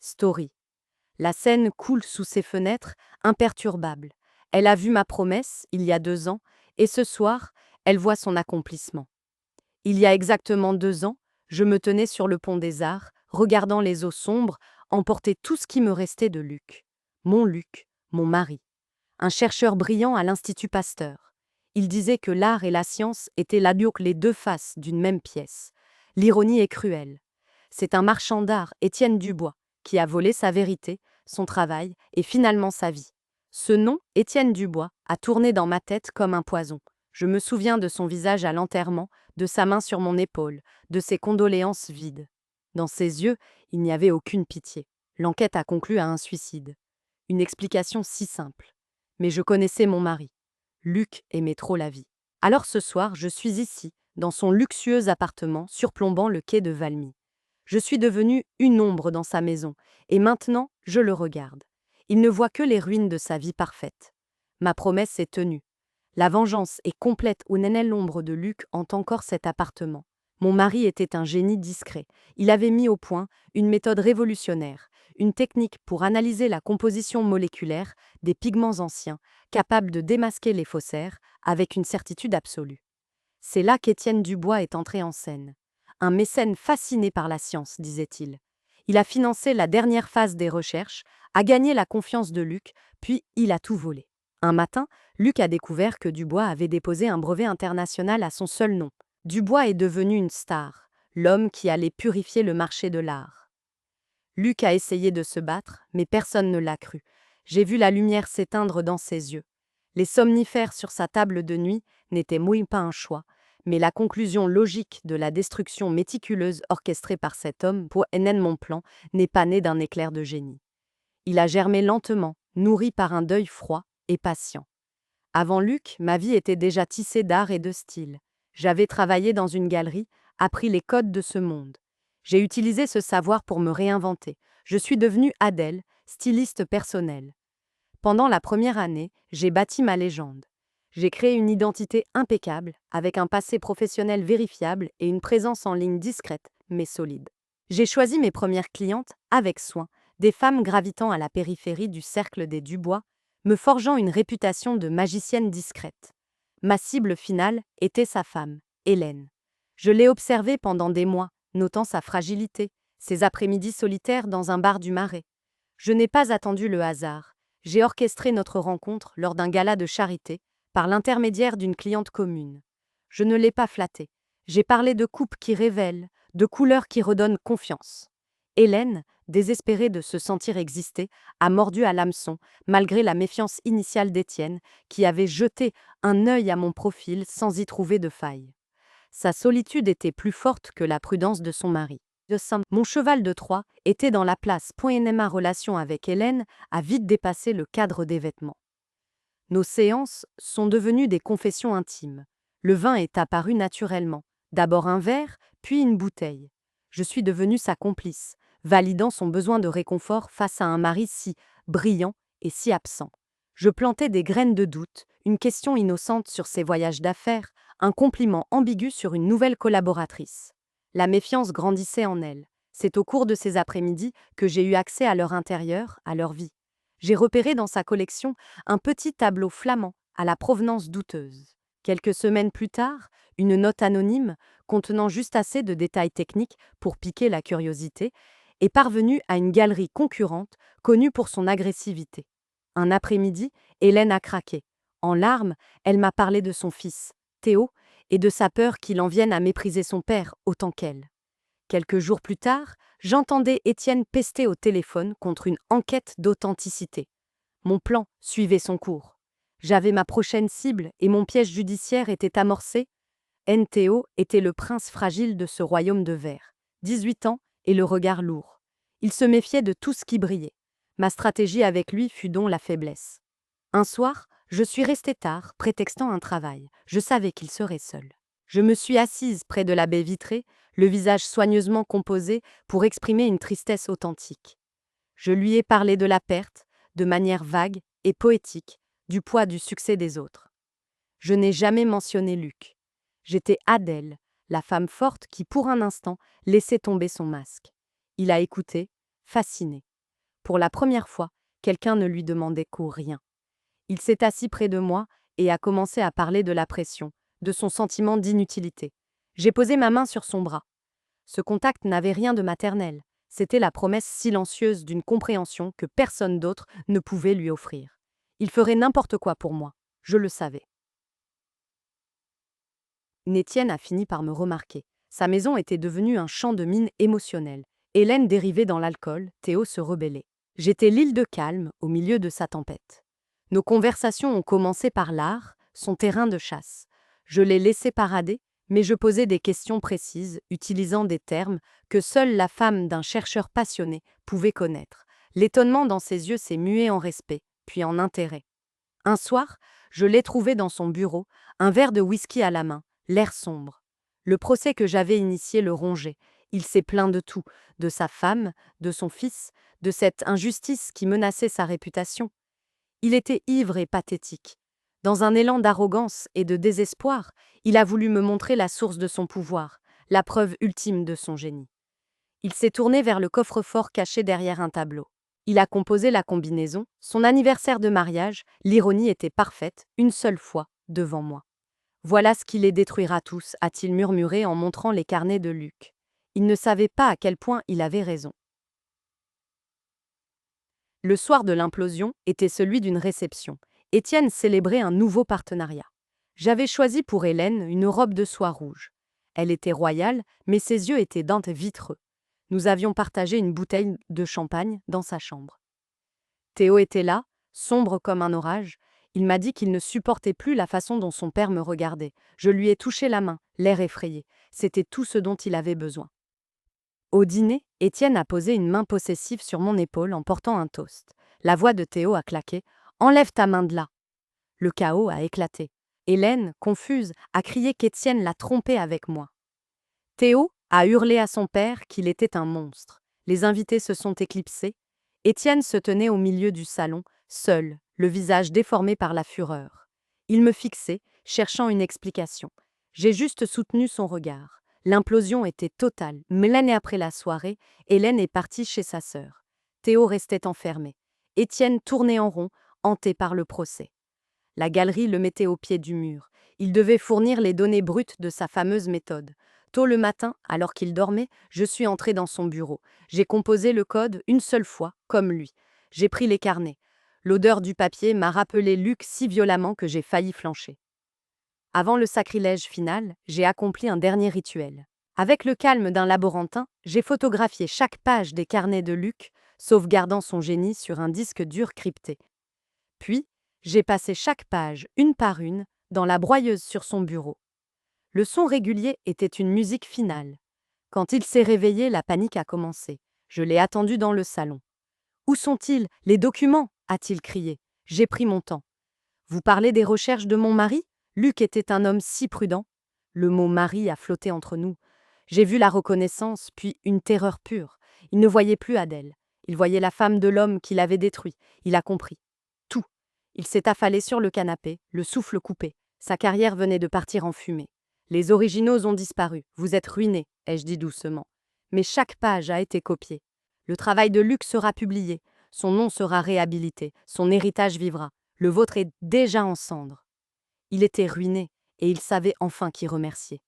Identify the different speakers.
Speaker 1: Story. La scène coule sous ses fenêtres, imperturbable. Elle a vu ma promesse, il y a 2 ans, et ce soir, elle voit son accomplissement. Il y a exactement 2 ans, je me tenais sur le pont des Arts, regardant les eaux sombres, emporter tout ce qui me restait de Luc. Luc, mon mari. Un chercheur brillant à l'Institut Pasteur. Il disait que l'art et la science étaient les deux faces d'une même pièce. L'ironie est cruelle. C'est un marchand d'art, Étienne Dubois, qui a volé sa vérité, son travail et finalement sa vie. Ce nom, Étienne Dubois, a tourné dans ma tête comme un poison. Je me souviens de son visage à l'enterrement, de sa main sur mon épaule, de ses condoléances vides. Dans ses yeux, il n'y avait aucune pitié. L'enquête a conclu à un suicide. Une explication si simple. Mais je connaissais mon mari. Luc aimait trop la vie. Alors ce soir, je suis ici, dans son luxueux appartement surplombant le quai de Valmy. Je suis devenue une ombre dans sa maison, et maintenant, je le regarde. Il ne voit que les ruines de sa vie parfaite. Ma promesse est tenue. La vengeance est complète où n'est l'ombre de Luc hante encore cet appartement. Mon mari était un génie discret. Il avait mis au point une méthode révolutionnaire, une technique pour analyser la composition moléculaire des pigments anciens, capable de démasquer les faussaires avec une certitude absolue. C'est là qu'Étienne Dubois est entré en scène. Un mécène fasciné par la science, disait-il. Il a financé la dernière phase des recherches, a gagné la confiance de Luc, puis il a tout volé. Un matin, Luc a découvert que Dubois avait déposé un brevet international à son seul nom. Dubois est devenu une star, l'homme qui allait purifier le marché de l'art. Luc a essayé de se battre, mais personne ne l'a cru. J'ai vu la lumière s'éteindre dans ses yeux. Les somnifères sur sa table de nuit n'étaient mouille pas un choix, mais la conclusion logique de la destruction méticuleuse orchestrée par cet homme pour mon plan n'est pas née d'un éclair de génie. Il a germé lentement, nourri par un deuil froid et patient. Avant Luc, ma vie était déjà tissée d'art et de style. J'avais travaillé dans une galerie, appris les codes de ce monde. J'ai utilisé ce savoir pour me réinventer. Je suis devenue Adèle, styliste personnelle. Pendant la première année, j'ai bâti ma légende. J'ai créé une identité impeccable, avec un passé professionnel vérifiable et une présence en ligne discrète, mais solide. J'ai choisi mes premières clientes avec soin, des femmes gravitant à la périphérie du cercle des Dubois, me forgeant une réputation de magicienne discrète. Ma cible finale était sa femme, Hélène. Je l'ai observée pendant des mois, notant sa fragilité, ses après-midi solitaires dans un bar du Marais. Je n'ai pas attendu le hasard. J'ai orchestré notre rencontre lors d'un gala de charité, par l'intermédiaire d'une cliente commune. Je ne l'ai pas flattée. J'ai parlé de coupes qui révèlent, de couleurs qui redonnent confiance. Hélène, désespérée de se sentir exister, a mordu à l'hameçon, malgré la méfiance initiale d'Étienne, qui avait jeté un œil à mon profil sans y trouver de faille. Sa solitude était plus forte que la prudence de son mari. Mon cheval de Troie était dans la place. Ma relation avec Hélène a vite dépassé le cadre des vêtements. Nos séances sont devenues des confessions intimes. Le vin est apparu naturellement, d'abord un verre, puis une bouteille. Je suis devenue sa complice, validant son besoin de réconfort face à un mari si brillant et si absent. Je plantais des graines de doute, une question innocente sur ses voyages d'affaires, un compliment ambigu sur une nouvelle collaboratrice. La méfiance grandissait en elle. C'est au cours de ces après-midi que j'ai eu accès à leur intérieur, à leur vie. J'ai repéré dans sa collection un petit tableau flamand à la provenance douteuse. Quelques semaines plus tard, une note anonyme, contenant juste assez de détails techniques pour piquer la curiosité, est parvenue à une galerie concurrente connue pour son agressivité. Un après-midi, Hélène a craqué. En larmes, elle m'a parlé de son fils, Théo, et de sa peur qu'il en vienne à mépriser son père autant qu'elle. Quelques jours plus tard, j'entendais Étienne pester au téléphone contre une enquête d'authenticité. Mon plan suivait son cours. J'avais ma prochaine cible et mon piège judiciaire était amorcé. NTO était le prince fragile de ce royaume de verre. 18 ans et le regard lourd. Il se méfiait de tout ce qui brillait. Ma stratégie avec lui fut donc la faiblesse. Un soir, je suis restée tard, prétextant un travail. Je savais qu'il serait seul. Je me suis assise près de la baie vitrée, le visage soigneusement composé pour exprimer une tristesse authentique. Je lui ai parlé de la perte, de manière vague et poétique, du poids du succès des autres. Je n'ai jamais mentionné Luc. J'étais Adèle, la femme forte qui, pour un instant, laissait tomber son masque. Il a écouté, fasciné. Pour la première fois, quelqu'un ne lui demandait qu'au rien. Il s'est assis près de moi et a commencé à parler de la pression, de son sentiment d'inutilité. J'ai posé ma main sur son bras. Ce contact n'avait rien de maternel. C'était la promesse silencieuse d'une compréhension que personne d'autre ne pouvait lui offrir. Il ferait n'importe quoi pour moi. Je le savais. Étienne a fini par me remarquer. Sa maison était devenue un champ de mines émotionnel. Hélène dérivait dans l'alcool, Théo se rebellait. J'étais l'île de calme au milieu de sa tempête. Nos conversations ont commencé par l'art, son terrain de chasse. Je l'ai laissé parader, mais je posais des questions précises, utilisant des termes que seule la femme d'un chercheur passionné pouvait connaître. L'étonnement dans ses yeux s'est mué en respect, puis en intérêt. Un soir, je l'ai trouvé dans son bureau, un verre de whisky à la main, l'air sombre. Le procès que j'avais initié le rongeait. Il s'est plaint de tout, de sa femme, de son fils, de cette injustice qui menaçait sa réputation. Il était ivre et pathétique. Dans un élan d'arrogance et de désespoir, il a voulu me montrer la source de son pouvoir, la preuve ultime de son génie. Il s'est tourné vers le coffre-fort caché derrière un tableau. Il a composé la combinaison, son anniversaire de mariage, l'ironie était parfaite, une seule fois, devant moi. Voilà ce qui les détruira tous, a-t-il murmuré en montrant les carnets de Luc. Il ne savait pas à quel point il avait raison. Le soir de l'implosion était celui d'une réception. Étienne célébrait un nouveau partenariat. J'avais choisi pour Hélène une robe de soie rouge. Elle était royale, mais ses yeux étaient d'un vitreux. Nous avions partagé une bouteille de champagne dans sa chambre. Théo était là, sombre comme un orage. Il m'a dit qu'il ne supportait plus la façon dont son père me regardait. Je lui ai touché la main, l'air effrayé. C'était tout ce dont il avait besoin. Au dîner, Étienne a posé une main possessive sur mon épaule en portant un toast. La voix de Théo a claqué. « Enlève ta main de là !» Le chaos a éclaté. Hélène, confuse, a crié qu'Étienne l'a trompée avec moi. Théo a hurlé à son père qu'il était un monstre. Les invités se sont éclipsés. Étienne se tenait au milieu du salon, seul, le visage déformé par la fureur. Il me fixait, cherchant une explication. J'ai juste soutenu son regard. L'implosion était totale, mais l'année après la soirée, Hélène est partie chez sa sœur. Théo restait enfermé. Étienne tournait en rond, hanté par le procès. La galerie le mettait au pied du mur. Il devait fournir les données brutes de sa fameuse méthode. Tôt le matin, alors qu'il dormait, je suis entré dans son bureau. J'ai composé le code une seule fois, comme lui. J'ai pris les carnets. L'odeur du papier m'a rappelé Luc si violemment que j'ai failli flancher. Avant le sacrilège final, j'ai accompli un dernier rituel. Avec le calme d'un laborantin, j'ai photographié chaque page des carnets de Luc, sauvegardant son génie sur un disque dur crypté. Puis, j'ai passé chaque page, une par une, dans la broyeuse sur son bureau. Le son régulier était une musique finale. Quand il s'est réveillé, la panique a commencé. Je l'ai attendu dans le salon. « Où sont-ils, les documents ?» a-t-il crié. J'ai pris mon temps. « Vous parlez des recherches de mon mari ?» Luc était un homme si prudent. Le mot « mari » a flotté entre nous. J'ai vu la reconnaissance, puis une terreur pure. Il ne voyait plus Adèle. Il voyait la femme de l'homme qui l'avait détruit. Il a compris. Tout. Il s'est affalé sur le canapé, le souffle coupé. Sa carrière venait de partir en fumée. Les originaux ont disparu. Vous êtes ruinés, ai-je dit doucement. Mais chaque page a été copiée. Le travail de Luc sera publié. Son nom sera réhabilité. Son héritage vivra. Le vôtre est déjà en cendres. Il était ruiné et il savait enfin qui remercier.